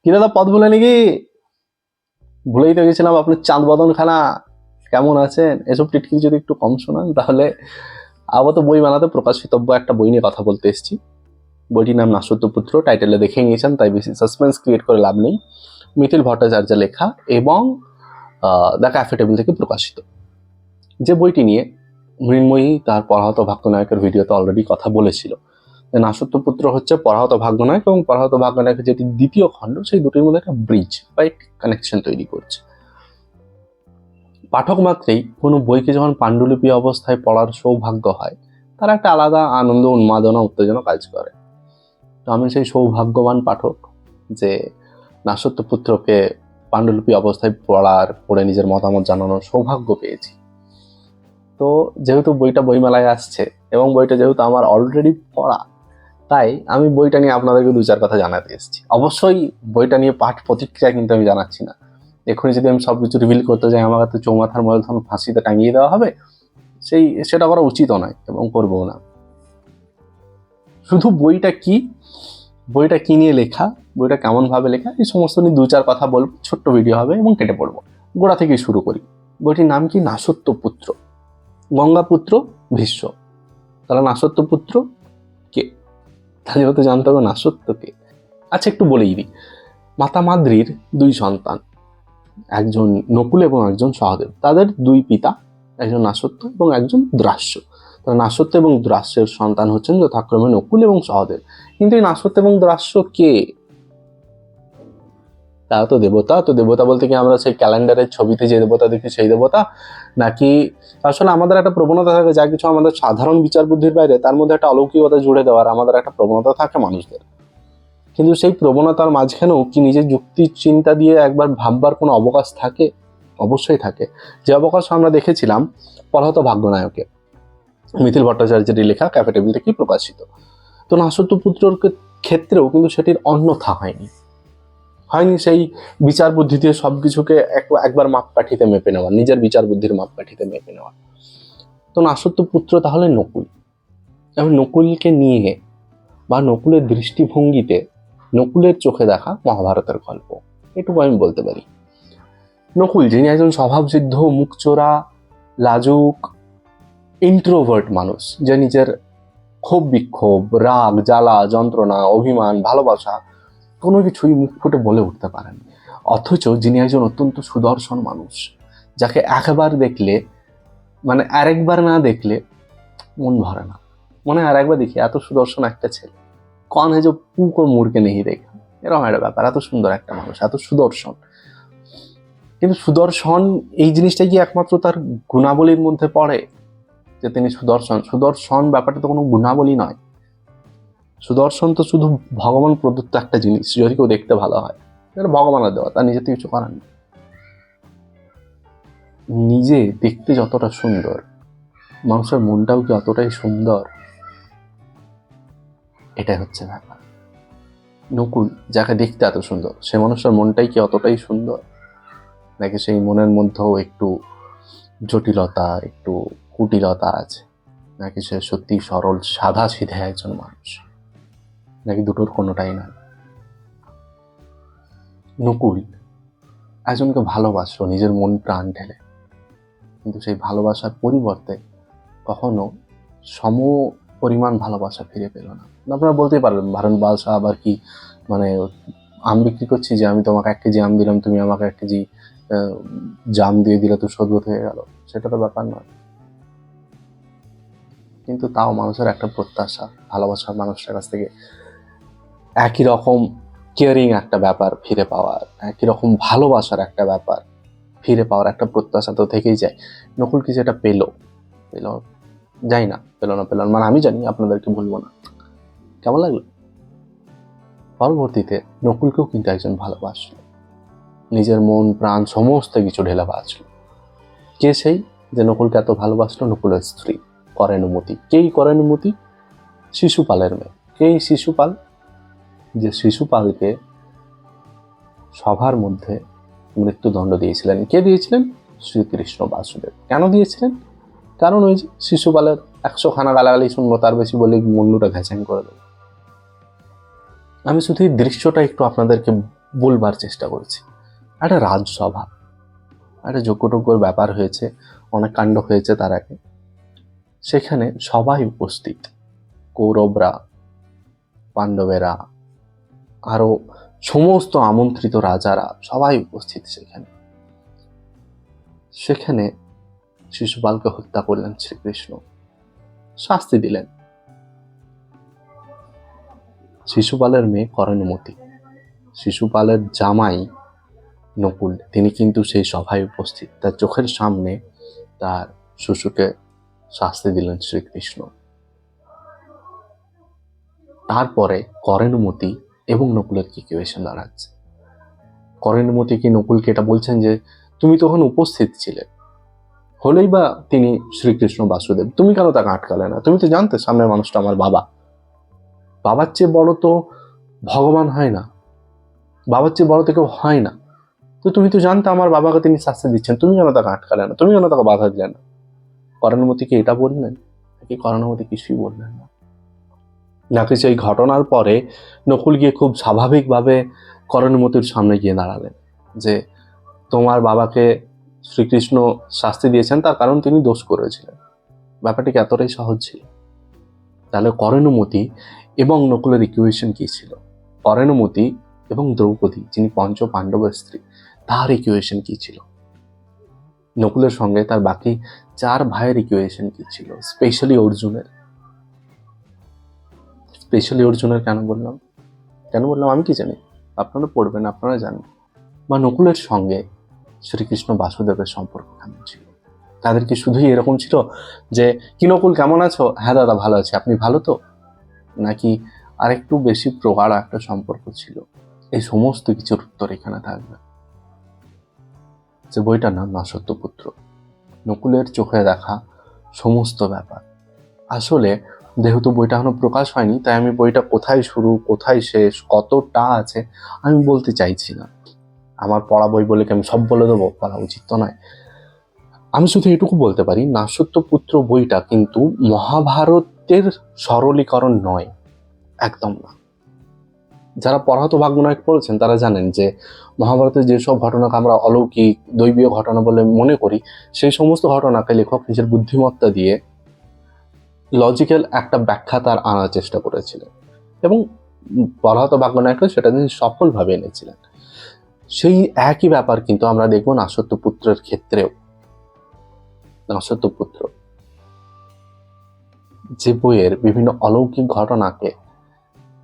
কি দাদা পথ ভুলে নাকি? ভুলেই তো গেছিলাম আপনার চাঁদ বদন খানা। কেমন আছেন? এসব টিটকিরি যদি একটু কম শোনান তাহলে। আপাতত বই বানাতে প্রকাশিতব্য একটা বই নিয়ে কথা বলতে এসেছি। বইটির নাম নাসত্যপুত্র, টাইটেলে দেখে নিয়েছেন, তাই বেশি সাসপেন্স ক্রিয়েট করে লাভ নেই। মিথিল ভট্টাচার্যের লেখা এবং দ্য ক্যাফে টেবিল থেকে প্রকাশিত। যে বইটি নিয়ে মৃন্ময়ী তার পরাহত ভাগ্যনায়কের ভিডিওতে অলরেডি কথা বলেছিল। নাসত্যপুত্র হচ্ছে পরাহত ভাগ্যনায়ক এবং পরাহত ভাগ্যনায়কের যেটি দ্বিতীয় খণ্ড, সেই দুটির মধ্যে একটা ব্রিজ বা একটি কানেকশন তৈরি করছে। পাঠক মাত্রেই কোনো বইকে যখন পাণ্ডুলিপি অবস্থায় পড়ার সৌভাগ্য হয়, তার একটা আলাদা আনন্দ, উন্মাদনা, উত্তেজনা কাজ করে। তো আমি সেই সৌভাগ্যবান পাঠক যে নাসত্যপুত্রকে পাণ্ডুলিপি অবস্থায় পড়ে নিজের মতামত জানানোর সৌভাগ্য পেয়েছি। তো যেহেতু বইটা বইমেলায় আসছে এবং বইটা যেহেতু আমার অলরেডি পড়া, তাই আমি বইটা নিয়ে আপনাদেরকে দু চার কথা জানাতে এসেছি। অবশ্যই বইটা নিয়ে পাঠ প্রতিক্রিয়া কিন্তু আমি জানাচ্ছি না। এখনই যদি আমি সবকিছু রিভিল করতে যাই, আমার হাতে চৌমাথার মূলধন ফাঁসিতে টাঙিয়ে দেওয়া হবে। সেটা করা উচিত নয় এবং করবো না। শুধু বইটা কি নিয়ে লেখা, বইটা কেমন ভাবে লেখা, এই সমস্ত নিয়ে দু চার কথা বলবো। ছোট্ট ভিডিও হবে এবং কেটে পড়বো। গোড়া থেকে শুরু করি। বইটির নাম কি? নাসত্যপুত্র। গঙ্গাপুত্র ভীষ্ম। তাহলে নাসত্যপুত্র কে? তাহলে হয়তো জানতে হবে নাসত্য কে। আচ্ছা, একটু বলেই দিই। মাতা মাদ্রির দুই সন্তান, একজন নকুল এবং একজন সহদেব। তাদের দুই পিতা, একজন নাসত্য এবং একজন দ্রাস্য। তারা নাসত্য এবং দ্রাস্যের সন্তান হচ্ছেন যথাক্রমে নকুল এবং সহদেব। কিন্তু এই নাসত্য এবং দ্রাস্য কে? তারা তো দেবতা। তো দেবতা বলতে কি আমরা সেই ক্যালেন্ডারের ছবিতে যে দেবতা দেখি সেই দেবতা, নাকি আসলে আমাদের একটা প্রবণতা থাকে যা কিছু আমাদের সাধারণ বিচার বুদ্ধির বাইরে, তার মধ্যে একটা অলৌকিকতা জুড়ে দেওয়ার আমাদের একটা প্রবণতা থাকে মানুষদের। কিন্তু সেই প্রবণতার মাঝখানেও কি নিজের যুক্তি চিন্তা দিয়ে একবার ভাববার কোনো অবকাশ থাকে? অবশ্যই থাকে। যে অবকাশ আমরা দেখেছিলাম পরাহত ভাগ্যনায়কে, মিথিল ভট্টাচার্যের লেখা ক্যাফে টেবিল থেকে প্রকাশিত। তো নাসত্যপুত্রর ক্ষেত্রেও কিন্তু সেটির অন্যথা হয়নি। সেই বিচার বুদ্ধি দিয়ে সবকিছুকে একবার মাপকাঠিতে মেপে নেওয়া, নিজের বিচার বুদ্ধির মাপকাঠিতে মেপে নেওয়া। তো নাসত্যপুত্র তাহলে নকুল, এবং নকুলকে নিয়ে বা নকুলের দৃষ্টিভঙ্গিতে, নকুলের চোখে দেখা মহাভারতের গল্প, এটুকু আমি বলতে পারি। নকুল যিনি একজন স্বভাবসিদ্ধ, মুখচোরা, লাজুক, ইন্ট্রোভার্ট মানুষ, যে নিজের ক্ষোভ বিক্ষোভ, রাগ, জ্বালা, যন্ত্রণা, অভিমান, ভালোবাসা কোনো কিছুই মুখ ফুটে বলে উঠতে পারেন। অথচ যিনি একজন অত্যন্ত সুদর্শন মানুষ, যাকে একবার দেখলে মানে আরেকবার না দেখলে মন ভরে না, মনে হয় আরেকবার দেখি এত সুদর্শন একটা ছেলে, কন है जो पू को मुड़ के नहीं देखा, এরকম একটা ব্যাপার। এত সুন্দর একটা মানুষ, এত সুদর্শন। কিন্তু সুদর্শন এই জিনিসটা কি একমাত্র তার গুণাবলীর মধ্যে পড়ে যে তিনি সুদর্শন? সুদর্শন ব্যাপারটা তো কোনো গুণাবলী নয়। সুদর্শন তো শুধু ভগবান প্রদত্ত একটা জিনিস, যদি কেউ দেখতে ভালো হয়, এটা ভগবানের দেওয়া, তার নিজেতে কিছু করার নেই। নিজে দেখতে যতটা সুন্দর, মানুষের মনটাও কি অতটাই সুন্দর? এটাই হচ্ছে ব্যাপার। নকুল যাকে দেখতে এত সুন্দর, সে মানুষের মনটাই কি অতটাই সুন্দর, নাকি সেই মনের মধ্যেও একটু জটিলতা, একটু কুটিলতা আছে, নাকি সে সত্যি সরল সাদা সিধে একজন মানুষ, নাকি দুটোর কোনোটাই নয়? নকুল একজনকে ভালোবাসলো নিজের মন প্রাণ ঢেলে, কিন্তু সেই ভালোবাসার পরিবর্তে কখনো সম পরিমাণ ভালোবাসা ফিরে পেল না। আপনারা বলতেই পারবেন ভালোবাসা আবার কি, মানে আম বিক্রি করছি যে আমি তোমাকে 1 কেজি আম দিলাম, তুমি আমাকে 1 কেজি জাম দিয়ে দিলে তো শোধবোধ হয়ে গেল, সেটা তো ব্যাপার নয়। কিন্তু তাও মানুষের একটা প্রত্যাশা, ভালোবাসার মানুষটার কাছ থেকে একই রকম কেয়ারিং একটা ব্যাপার ফিরে পাওয়ার, একই রকম ভালোবাসার একটা ব্যাপার ফিরে পাওয়ার একটা প্রত্যাশা তো থেকেই যায়। নকুল কি সেটা পেল? যাই না, পেল না মানে আমি জানি, আপনাদেরকে বলবো না। কেমন লাগলো? পরবর্তীতে নকুলকেও কিন্তু একজন ভালোবাসলো, নিজের মন প্রাণ সমস্ত কিছু ঢেলে বাঁচলো। কে সেই যে নকুলকে এত ভালোবাসলো? নকুলের স্ত্রী করেনুমতি। কেই করেনুমতি? শিশুপালের মেয়ে। কেই শিশুপাল? যে শিশুপালকে সভার মধ্যে মৃত্যুদণ্ড দিয়েছিলেন। কে দিয়েছিলেন? শ্রীকৃষ্ণ বাসুদেব। কেন দিয়েছিলেন? কারণ ওই যে শিশুপালের 100 খানা গালাগালি শুনবো, তার বেশি বলে মুন্ডুটা ঘেঁচাং করে দেবো। আমি শুধু এই দৃশ্যটা একটু আপনাদেরকে বলবার চেষ্টা করছি। একটা রাজসভা, একটা যজ্ঞটজ্ঞর ব্যাপার হয়েছে, অনেক কাণ্ড হয়েছে তার আগে। সেখানে সবাই উপস্থিত, কৌরবরা, পাণ্ডবেরা, আরো সমস্ত আমন্ত্রিত রাজারা সবাই উপস্থিত সেখানে। সেখানে শিশুপালকে হত্যা করলেন শ্রীকৃষ্ণ, শাস্তি দিলেন। শিশুপালের মেয়ে কর্ণমতি, শিশুপালের জামাই নকুল, তিনি কিন্তু সেই সভায় উপস্থিত। তার চোখের সামনে তার শিশুকে শাস্তি দিলেন শ্রীকৃষ্ণ। তারপরে কর্ণমতি এবং নকুলের কি হয়েছে দাঁড়াচ্ছে। কর্ণমতি কি নকুলকে এটা বলছেন যে তুমি তখন উপস্থিত ছিলে, হলেই বা তিনি শ্রীকৃষ্ণ বাসুদেব, তুমি কেন তাকে আটকালে না? তুমি তো জানতে সামনের মানুষটা আমার বাবা, বাবার চেয়ে বড় তো ভগবান হয় না, বাবার চেয়ে বড় তো কেউ হয় না। তো তুমি তো জানতে আমার বাবাকে তিনি শাস্তি দিচ্ছেন, তুমি কেন তাকে আটকালে না, তুমি কেন তাকে বাধা দিলে না? কর্ণমতিকে এটা বললেন নাকি কর্ণমতি কিছুই বললেন না? নাকি সেই ঘটনার পরে নকুল গিয়ে খুব স্বাভাবিকভাবে কর্ণমতির সামনে গিয়ে দাঁড়ালেন যে তোমার বাবাকে শ্রীকৃষ্ণ শাস্তি দিয়েছেন তার কারণ তিনি দোষ করেছিলেন? ব্যাপারটি কি এতটাই সহজ ছিল? তাহলে কর্ণমতি এবং নকুলের ইকুয়েশন কি ছিল? কর্ণমতি এবং দ্রৌপদী, যিনি পঞ্চ পাণ্ডবের স্ত্রী, তার ইকুয়েশন কি ছিল? নকুলের সঙ্গে তার বাকি 4 ভাইয়ের ইকুয়েশন কি ছিল? স্পেশালি অর্জুনের। কেন বললাম আমি কি জানি, আপনারা পড়বেন, আপনারা জানেন। বা নকুলের সঙ্গে শ্রীকৃষ্ণ বাসুদেবের সম্পর্ক কেমন ছিল? তাদের কি শুধুই এরকম ছিল যে কি নকুল কেমন আছো, হ্যাঁ দাদা ভালো আছি, আপনি ভালো তো? নাকি আরেকটু বেশি প্রগাঢ় একটা সম্পর্ক ছিল? এই সমস্ত কিছুর উত্তর এখানে থাকবে। যে বইটার নাম দাসত্বপুত্র, নকুলের চোখে দেখা সমস্ত ব্যাপার। আসলে যেহেতু বইটা এখনো প্রকাশ হয়নি, তাই আমি বইটা কোথায় শুরু কোথায় শেষ কতটা আছে আমি বলতে চাইছি না। আমার পড়া বই বলে কি আমি সব বলে দেবো? বলা উচিত তো নয়। আমি শুধু এটুকু বলতে পারি, দাসত্বপুত্র বইটা কিন্তু মহাভারতের সরলীকরণ নয়, একদম না। যারা পরাহত ভাগ্যনায়ক পড়েছেন তারা জানেন যে মহাভারতের যেসব ঘটনাকে আমরা অলৌকিক দৈবীয় ঘটনা বলে মনে করি, সেই সমস্ত ঘটনাকে লেখক নিজের বুদ্ধিমত্তা দিয়ে লজিক্যাল একটা ব্যাখ্যা তার আনার চেষ্টা করেছিলেন, এবং পরাহত ভাগ্যনায়কও সেটা তিনি সফলভাবে এনেছিলেন। সেই একই ব্যাপার কিন্তু আমরা দেখব দাসত্বপুত্রের ক্ষেত্রেও। দাসত্বপুত্র যে বইয়ের বিভিন্ন অলৌকিক ঘটনাকে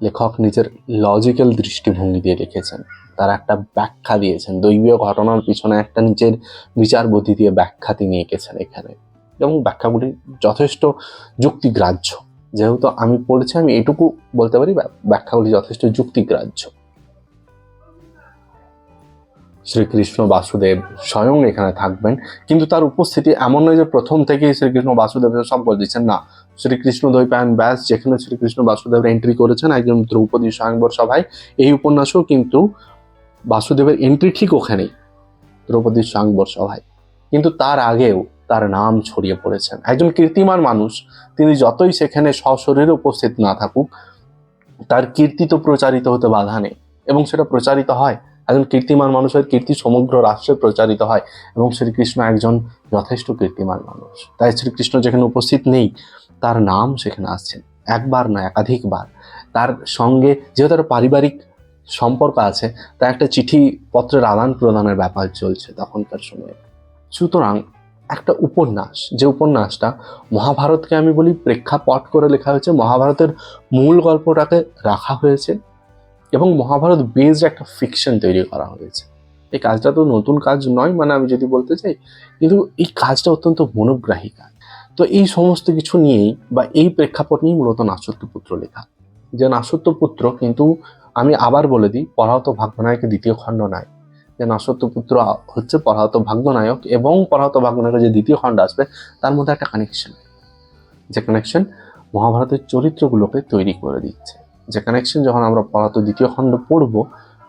লেখক নিজের লজিক্যাল দৃষ্টিভঙ্গি দিয়ে লিখেছেন, তার একটা ব্যাখ্যা দিয়েছেন, দৈবীয় ঘটনার পিছনে একটা নিজের বিচার বুদ্ধি দিয়ে ব্যাখ্যা তিনি এঁকেছেন এখানে, এবং ব্যাখ্যাগুলি যথেষ্ট যুক্তিগ্রাহ্য। যেহেতু আমি পড়েছি আমি এটুকু বলতে পারি, ব্যাখ্যাগুলি যথেষ্ট যুক্তিগ্রাহ্য। শ্রীকৃষ্ণ বাসুদেব স্বয়ং এখানে থাকবেন, কিন্তু তার উপস্থিতি এমন নয় যে প্রথম থেকেই শ্রীকৃষ্ণ বাসুদেব সব বলে দিচ্ছেন, না। শ্রীকৃষ্ণ দ্বৈপায়ন ব্যাস যেখানে শ্রীকৃষ্ণ বাসুদেব এন্ট্রি করেছেন একজন দ্রৌপদী স্বয়ংবর সভায়, এই উপন্যাসেও কিন্তু বাসুদেবের এন্ট্রি ঠিক ওখানেই, দ্রৌপদী স্বয়ংবর সভায়। কিন্তু তার আগেও তার নাম ছড়িয়ে পড়েছেন। একজন কীর্তিমান মানুষ, তিনি যতই সেখানে সশরীরে উপস্থিত না থাকুক, তার কীর্তি তো প্রচারিত হতে বাধা নেই, এবং সেটা প্রচারিত হয়। একজন কীর্তিমান মানুষের কীর্তি সমগ্র রাষ্ট্রে প্রচারিত হয়, এবং শ্রীকৃষ্ণ একজন যথেষ্ট কীর্তিমান মানুষ। তাই শ্রীকৃষ্ণ যেখানে উপস্থিত নেই, তার নাম সেখানে আসছেন, একবার না একাধিকবার। তার সঙ্গে যেহেতু একটা পারিবারিক সম্পর্ক আছে, তাই একটা চিঠি পত্রের আদান প্রদানের ব্যাপার চলছে তখনকার সময়ে। সুতরাং একটা উপন্যাস, যে উপন্যাসটা মহাভারতকে আমি বলি প্রেক্ষাপট করে লেখা হয়েছে, মহাভারতের মূল গল্পটাকে রাখা হয়েছে, এবং মহাভারত বেসড একটা ফিকশন তৈরি করা হয়েছে। এই কাজটা তো নতুন কাজ নয়, মানে আমি যদি বলতে চাই, কিন্তু এই কাজটা অত্যন্ত মনোগ্রাহী কাজ। তো এই সমস্ত কিছু নিয়েই বা এই প্রেক্ষাপট নিয়েই মূলত দাসত্বপুত্র লেখা। যে দাসত্বপুত্র কিন্তু আমি আবার বলে দিই, পরাহত ভাগ্যনায়কের দ্বিতীয় খণ্ড নয়। যে দাসত্বপুত্র হচ্ছে পরাহত ভাগ্যনায়ক, এবং পরাহত ভাগ্যনায়কের যে দ্বিতীয় খণ্ড আসবে তার মধ্যে একটা কানেকশন, যে কানেকশন মহাভারতের চরিত্রগুলোকে তৈরি করে দিচ্ছে। যে কানেকশন যখন আমরা পরাহত দ্বিতীয় খণ্ড পড়ব,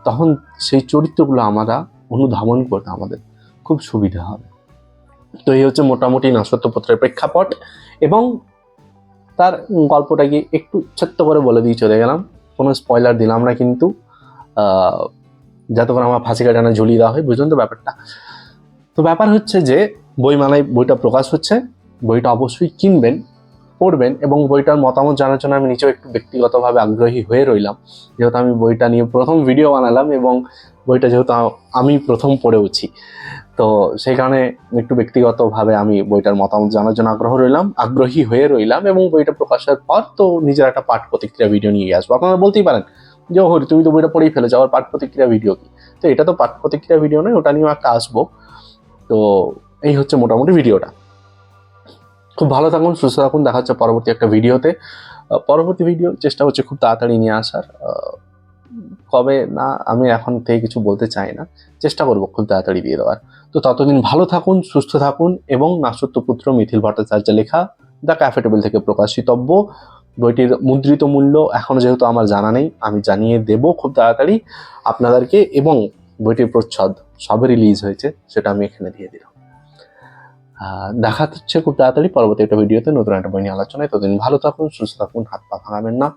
তখন সেই চরিত্রগুলো আমরা অনুধাবন করতে আমাদের খুব সুবিধা হবে। তো এই হচ্ছে মোটামুটি দাসত্বপুত্রের প্রেক্ষাপট, এবং তার গল্পটাকে একটু ছোট্ট করে বলে দিয়ে চলে গেলাম, কোনো স্পয়লার দিলাম না কিন্তু। যাতে করে আমার ফাঁসি কাটানা ঝুলিয়ে দেওয়া হয়, বুঝলেন তো ব্যাপারটা। তো ব্যাপার হচ্ছে যে বইমেলায় বইটা প্রকাশ হচ্ছে, বইটা অবশ্যই কিনবেন, পড়বেন, এবং বইটার মতামত জানার জন্য আমি নিজেও একটু ব্যক্তিগতভাবে আগ্রহী হয়ে রইলাম, যেহেতু আমি বইটা নিয়ে প্রথম ভিডিও বানালাম এবং বইটা যেহেতু আমি প্রথম পড়েওছি, তো সেই কারণে একটু ব্যক্তিগতভাবে আমি বইটার মতামত জানার জন্য আগ্রহী হয়ে রইলাম, এবং বইটা প্রকাশের পর তো নিজের একটা পাঠ প্রতিক্রিয়া ভিডিও নিয়ে আসবো। আপনারা বলতেই পারেন যে হরি তুমি তো বইটা পড়েই ফেলেছো, আবার পাঠ প্রতিক্রিয়া ভিডিও কি? তো এটা তো পাঠ প্রতিক্রিয়া ভিডিও নয়, ওটা নিয়েও একটা আসবো। তো এই হচ্ছে মোটামুটি ভিডিওটা। খুব ভালো থাকুন, সুস্থ থাকুন, দেখা হচ্ছে পরবর্তী একটা ভিডিওতে। পরবর্তী ভিডিও চেষ্টা হচ্ছে খুব তাড়াতাড়ি নিয়ে আসার। কবে না আমি এখন থেকে কিছু বলতে চাই না, চেষ্টা করবো খুব তাড়াতাড়ি দিয়ে দেওয়ার। তো ততদিন ভালো থাকুন, সুস্থ থাকুন, এবং নাসত্যপুত্র মিথিল ভট্টাচার্যের লেখা দ্য ক্যাফে টেবিল থেকে প্রকাশিতব্য বইটির মুদ্রিত মূল্য এখনো যেহেতু আমার জানা নেই, আমি জানিয়ে দেব খুব তাড়াতাড়ি আপনাদেরকে, এবং বইটির প্রচ্ছদ সবে রিলিজ হয়েছে সেটা আমি এখানে দিয়ে দিলাম। দেখা হচ্ছে খুব তাড়াতাড়ি পরবর্তী একটা ভিডিওতে নতুন একটা বই নিয়ে আলোচনায়। ততদিন ভালো থাকুন, সুস্থ থাকুন, হাত পা ভাঙাবেন না।